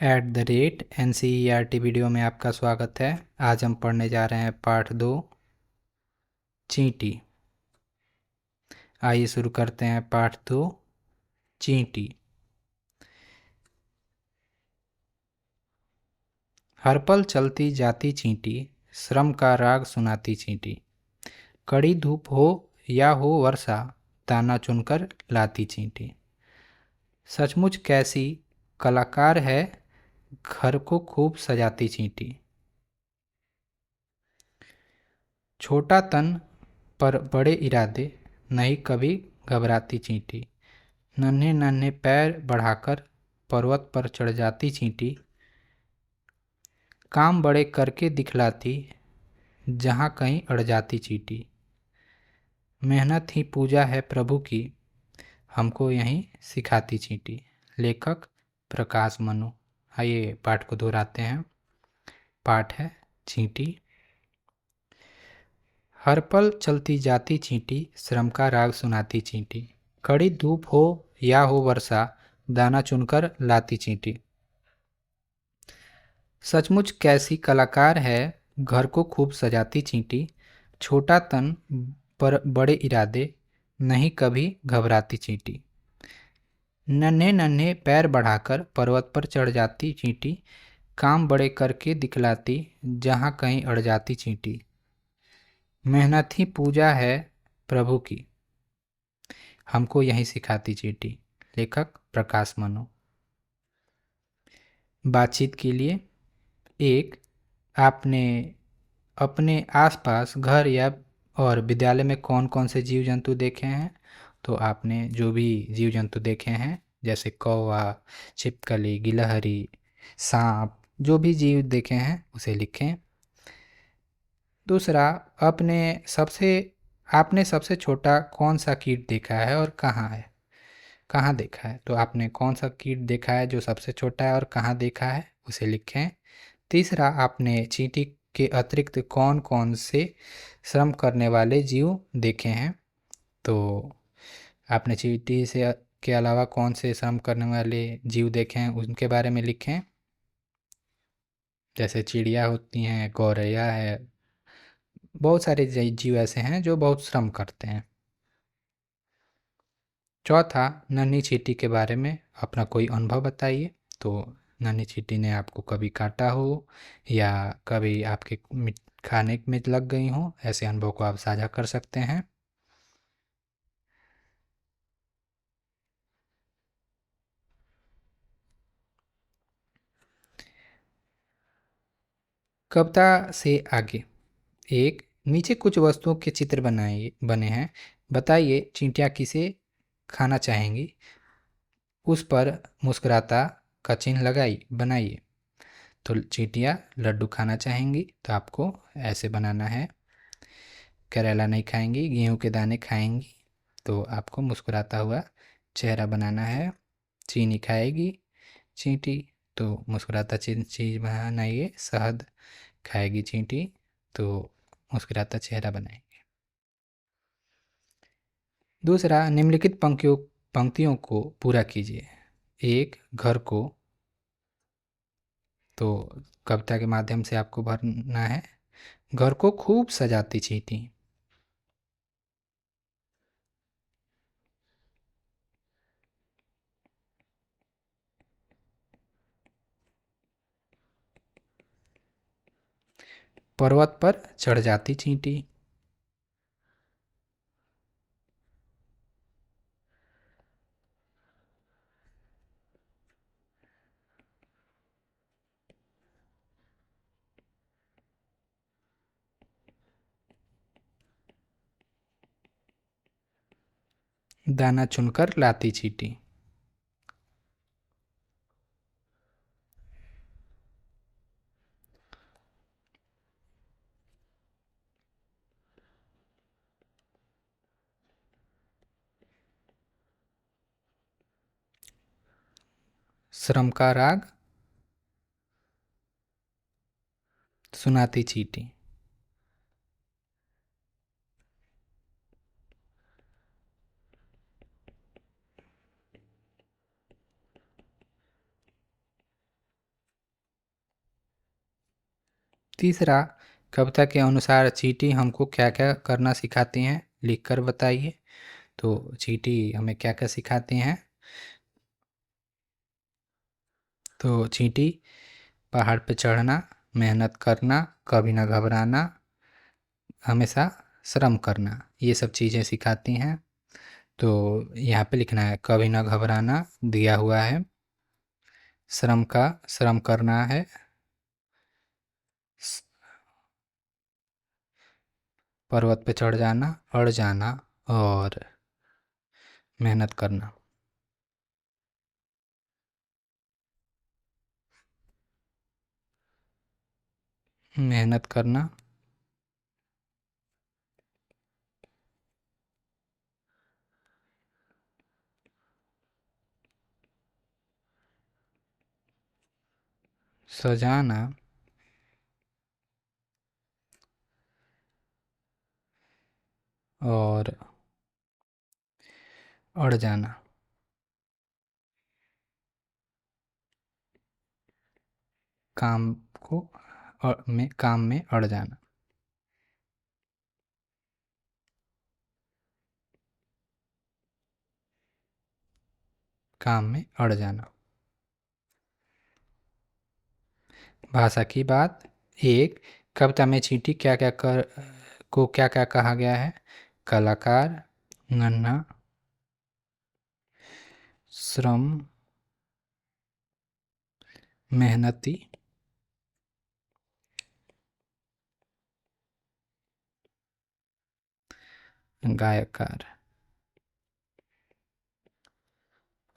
@NCERT video में आपका स्वागत है। आज हम पढ़ने जा रहे हैं पाठ 2 चींटी। आइए शुरू करते हैं पाठ 2 चींटी। हर पल चलती जाती चींटी, श्रम का राग सुनाती चींटी। कड़ी धूप हो या हो वर्षा, दाना चुनकर लाती चींटी। सचमुच कैसी कलाकार है, घर को खूब सजाती चींटी। छोटा तन पर बड़े इरादे, नहीं कभी घबराती चींटी। नन्हे नन्हे पैर बढ़ाकर पर्वत पर चढ़ जाती चींटी। काम बड़े करके दिखलाती, जहाँ कहीं अड़ जाती चींटी। मेहनत ही पूजा है प्रभु की, हमको यहीं सिखाती चींटी। लेखक प्रकाश मनु। आइए पाठ को दोहराते हैं। पाठ है चींटी। हर पल चलती जाती चींटी, श्रम का राग सुनाती चींटी। कड़ी धूप हो या हो वर्षा, दाना चुनकर लाती चींटी। सचमुच कैसी कलाकार है, घर को खूब सजाती चींटी। छोटा तन पर बड़े इरादे, नहीं कभी घबराती चींटी। नन्हे नन्हे पैर बढ़ाकर पर्वत पर चढ़ जाती चींटी। काम बड़े करके दिखलाती, जहाँ कहीं अड़ जाती चींटी। मेहनत ही पूजा है प्रभु की, हमको यही सिखाती चींटी। लेखक प्रकाश मनु। बातचीत के लिए। एक, आपने अपने आसपास घर या और विद्यालय में कौन कौन से जीव जंतु देखे हैं? तो आपने जो भी जीव जंतु देखे हैं, जैसे कौवा, छिपकली, गिलहरी, सांप, जो भी जीव देखे हैं उसे लिखें। दूसरा, आपने सबसे छोटा कौन सा कीट देखा है और कहाँ देखा है? तो आपने कौन सा कीट देखा है जो सबसे छोटा है और कहाँ देखा है, उसे लिखें। तीसरा, आपने चींटी के अतिरिक्त कौन कौन से श्रम करने वाले जीव देखे हैं? तो आपने चींटी से के अलावा कौन से श्रम करने वाले जीव देखे हैं उनके बारे में लिखें। जैसे चिड़िया होती हैं, गौरैया है, बहुत सारे जीव ऐसे हैं जो बहुत श्रम करते हैं। चौथा, नन्ही चींटी के बारे में अपना कोई अनुभव बताइए। तो नन्ही चींटी ने आपको कभी काटा हो या कभी आपके खाने में लग गई हो, ऐसे अनुभव को आप साझा कर सकते हैं। कविता से आगे। एक, नीचे कुछ वस्तुओं के चित्र बने हैं। बताइए चींटियाँ किसे खाना चाहेंगी? उस पर मुस्कुराता का चिन्ह बनाइए। तो चींटियाँ लड्डू खाना चाहेंगी, तो आपको ऐसे बनाना है। करेला नहीं खाएंगी, गेहूं के दाने खाएंगी, तो आपको मुस्कुराता हुआ चेहरा बनाना है। चीनी खाएगी चींटी, तो मुस्कुराता चीज बनाइए। शहद खाएगी चींटी, तो मुस्कुराता चेहरा बनाएंगे। दूसरा, निम्नलिखित पंक्तियों को पूरा कीजिए। एक, घर को, तो कविता के माध्यम से आपको भरना है। घर को खूब सजाती चींटी। पर्वत पर चढ़ जाती चींटी। दाना चुनकर लाती चींटी। श्रम का राग सुनाती चींटी। तीसरा, कविता के अनुसार चींटी हमको क्या क्या करना सिखाती हैं, लिखकर बताइए। तो चींटी हमें क्या क्या सिखाती हैं? तो चींटी पहाड़ पे चढ़ना, मेहनत करना, कभी ना घबराना, हमेशा श्रम करना, ये सब चीज़ें सिखाती हैं। तो यहाँ पे लिखना है कभी ना घबराना दिया हुआ है, श्रम करना है, पर्वत पे चढ़ जाना, अड़ जाना और मेहनत करना। मेहनत करना, सजाना और अड़ जाना। काम को काम में अड़ जाना। काम में अड़ जाना। भाषा की बात। एक, कविता में चींटी क्या क्या कहा गया है? कलाकार, नन्हा, श्रम, मेहनती, गायकार।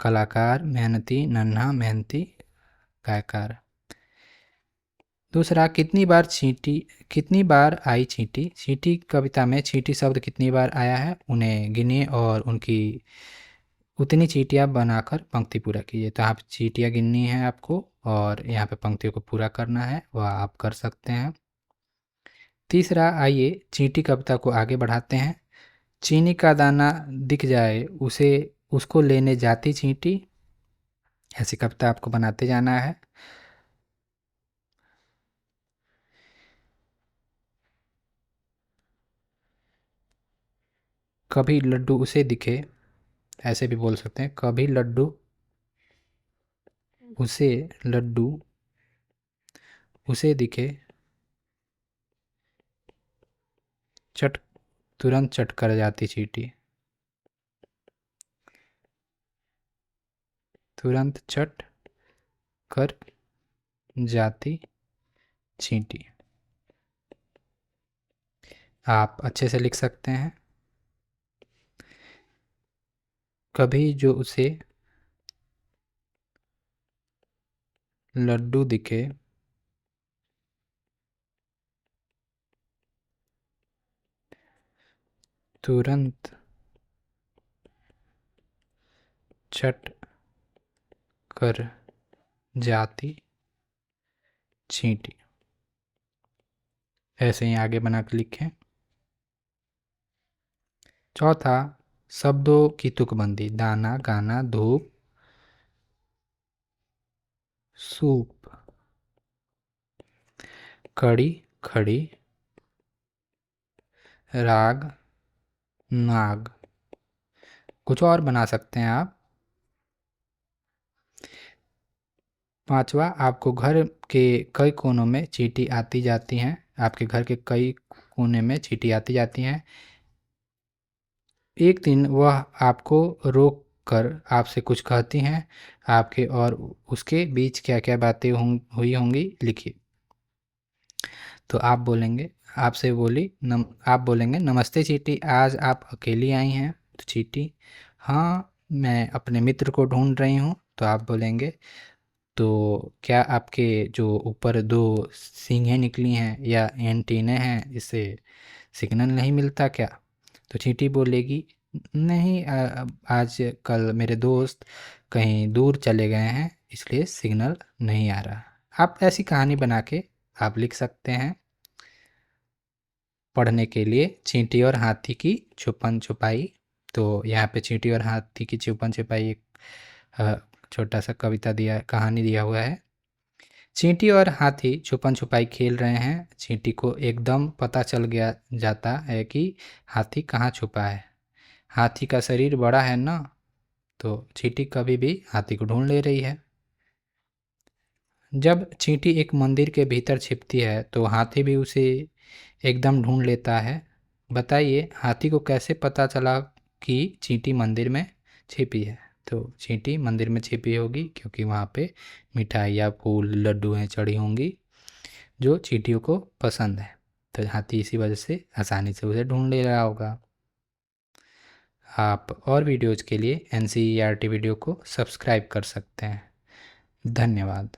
कलाकार, मेहनती, नन्हा, मेहनती, गायकार। दूसरा, कितनी बार आई चींटी? चींटी कविता में चींटी शब्द कितनी बार आया है, उन्हें गिनिए और उनकी उतनी चींटियाँ बनाकर पंक्ति पूरा कीजिए। तो आप चींटियाँ गिननी है आपको और यहाँ पे पंक्तियों को पूरा करना है, वह आप कर सकते हैं। तीसरा, आइए चींटी कविता को आगे बढ़ाते हैं। चीनी का दाना दिख जाए उसे उसको लेने जाती चींटी। ऐसी कविता आपको बनाते जाना है। कभी लड्डू उसे दिखे, ऐसे भी बोल सकते हैं, कभी उसे लड्डू उसे दिखे, चट तुरंत चट कर जाती चींटी। तुरंत चट कर जाती चींटी। आप अच्छे से लिख सकते हैं। कभी जो उसे लड्डू दिखे, तुरंत चट कर जाती चींटी। ऐसे ही आगे बना कर लिखें। चौथा, शब्दों की तुकबंदी। दाना, गाना, धूप, सूप, कड़ी, खड़ी, राग, नाग। कुछ और बना सकते हैं आप। पांचवा, आपको घर के कई कोनों में चींटी आती जाती हैं। आपके घर के कई कोने में चींटी आती जाती हैं। एक दिन वह आपको रोक कर आपसे कुछ कहती हैं। आपके और उसके बीच क्या क्या बातें हुई होंगी, लिखिए। तो आप बोलेंगे, आपसे बोली आप बोलेंगे, नमस्ते चींटी, आज आप अकेली आई हैं? तो चींटी, हाँ, मैं अपने मित्र को ढूंढ रही हूँ। तो आप बोलेंगे, तो क्या आपके जो ऊपर दो सींगें निकली हैं या एंटीने हैं, इससे सिग्नल नहीं मिलता क्या? तो चींटी बोलेगी, नहीं, आज कल मेरे दोस्त कहीं दूर चले गए हैं, इसलिए सिग्नल नहीं आ रहा। आप ऐसी कहानी बना के आप लिख सकते हैं। पढ़ने के लिए, चींटी और हाथी की छुपन छुपाई। तो यहाँ पे चींटी और हाथी की छुपन छुपाई एक छोटा सा कविता दिया, कहानी दिया हुआ है। चींटी और हाथी छुपन छुपाई खेल रहे हैं। चींटी को एकदम पता चल गया जाता है कि हाथी कहाँ छुपा है। हाथी का शरीर बड़ा है ना, तो चींटी कभी भी हाथी को ढूंढ ले रही है। जब चींटी एक मंदिर के भीतर छिपती है तो हाथी भी उसे एकदम ढूंढ लेता है। बताइए हाथी को कैसे पता चला कि चींटी मंदिर में छिपी है। तो चींटी मंदिर में छिपी होगी क्योंकि वहाँ पे मिठाइयाँ, फूल, लड्डू चढ़ी होंगी जो चींटियों को पसंद है। तो हाथी इसी वजह से आसानी से उसे ढूंढ ले रहा होगा। आप और वीडियोज़ के लिए NCERT वीडियो को सब्सक्राइब कर सकते हैं। धन्यवाद।